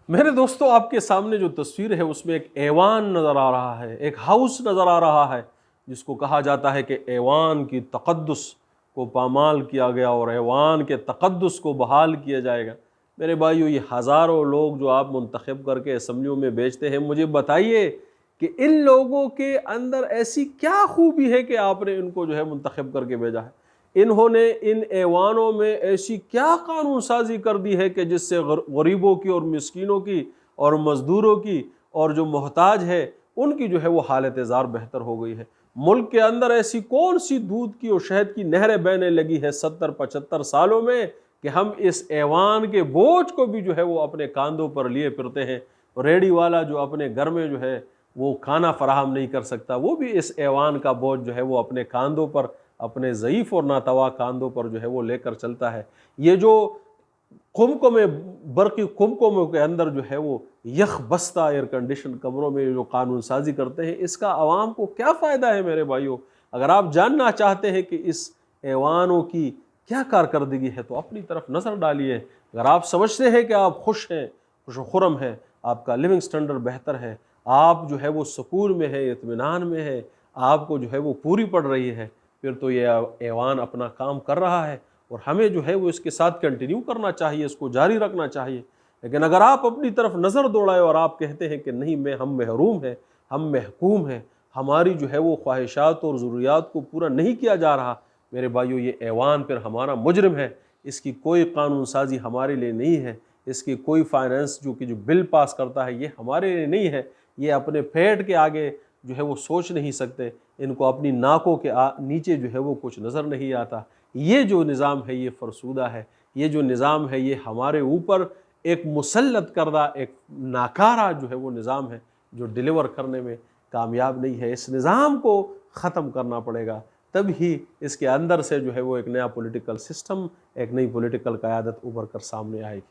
میرے دوستو، آپ کے سامنے جو تصویر ہے اس میں ایک ایوان نظر آ رہا ہے، ایک ہاؤس نظر آ رہا ہے، جس کو کہا جاتا ہے کہ ایوان کی تقدس کو پامال کیا گیا اور ایوان کے تقدس کو بحال کیا جائے گا۔ میرے بھائیو، یہ ہزاروں لوگ جو آپ منتخب کر کے اسمبلیوں میں بھیجتے ہیں، مجھے بتائیے کہ ان لوگوں کے اندر ایسی کیا خوبی ہے کہ آپ نے ان کو جو ہے منتخب کر کے بھیجا ہے؟ انہوں نے ان ایوانوں میں ایسی کیا قانون سازی کر دی ہے کہ جس سے غریبوں کی اور مسکینوں کی اور مزدوروں کی اور جو محتاج ہے ان کی جو ہے وہ حالت زار بہتر ہو گئی ہے؟ ملک کے اندر ایسی کون سی دودھ کی اور شہد کی نہریں بہنے لگی ہے 70-75 سالوں میں کہ ہم اس ایوان کے بوجھ کو بھی جو ہے وہ اپنے کاندھوں پر لیے پھرتے ہیں؟ ریڑھی والا جو اپنے گھر میں جو ہے وہ کھانا فراہم نہیں کر سکتا، وہ بھی اس ایوان کا بوجھ جو ہے وہ اپنے کاندھوں پر، اپنے ضعیف اور ناتواں کاندھوں پر جو ہے وہ لے کر چلتا ہے۔ یہ جو قمقمے، برقی قمقموں کے اندر جو ہے وہ یخ بستہ ایئر کنڈیشن کمروں میں جو قانون سازی کرتے ہیں، اس کا عوام کو کیا فائدہ ہے؟ میرے بھائیوں، اگر آپ جاننا چاہتے ہیں کہ اس ایوانوں کی کیا کارکردگی ہے تو اپنی طرف نظر ڈالیے۔ اگر آپ سمجھتے ہیں کہ آپ خوش ہیں، خوش و خرم ہیں، آپ کا لیونگ سٹینڈرڈ بہتر ہے، آپ جو ہے وہ سکون میں ہے، اطمینان میں ہے، آپ کو جو ہے وہ پوری پڑ رہی ہے، پھر تو یہ ایوان اپنا کام کر رہا ہے اور ہمیں جو ہے وہ اس کے ساتھ کنٹینیو کرنا چاہیے، اس کو جاری رکھنا چاہیے۔ لیکن اگر آپ اپنی طرف نظر دوڑائے اور آپ کہتے ہیں کہ نہیں، ہم محروم ہیں، ہم محکوم ہیں، ہماری جو ہے وہ خواہشات اور ضروریات کو پورا نہیں کیا جا رہا، میرے بھائیو یہ ایوان پھر ہمارا مجرم ہے۔ اس کی کوئی قانون سازی ہمارے لیے نہیں ہے، اس کی کوئی فائنانس جو بل پاس کرتا ہے یہ ہمارے لیے نہیں ہے۔ یہ اپنے پیٹ کے آگے جو ہے وہ سوچ نہیں سکتے، ان کو اپنی ناکوں کے نیچے جو ہے وہ کچھ نظر نہیں آتا۔ یہ جو نظام ہے یہ فرسودہ ہے، یہ جو نظام ہے یہ ہمارے اوپر ایک مسلط کردہ ایک ناکارہ جو ہے وہ نظام ہے، جو ڈیلیور کرنے میں کامیاب نہیں ہے۔ اس نظام کو ختم کرنا پڑے گا، تب ہی اس کے اندر سے جو ہے وہ ایک نیا پولیٹیکل سسٹم، ایک نئی پولیٹیکل قیادت ابھر کر سامنے آئے گی۔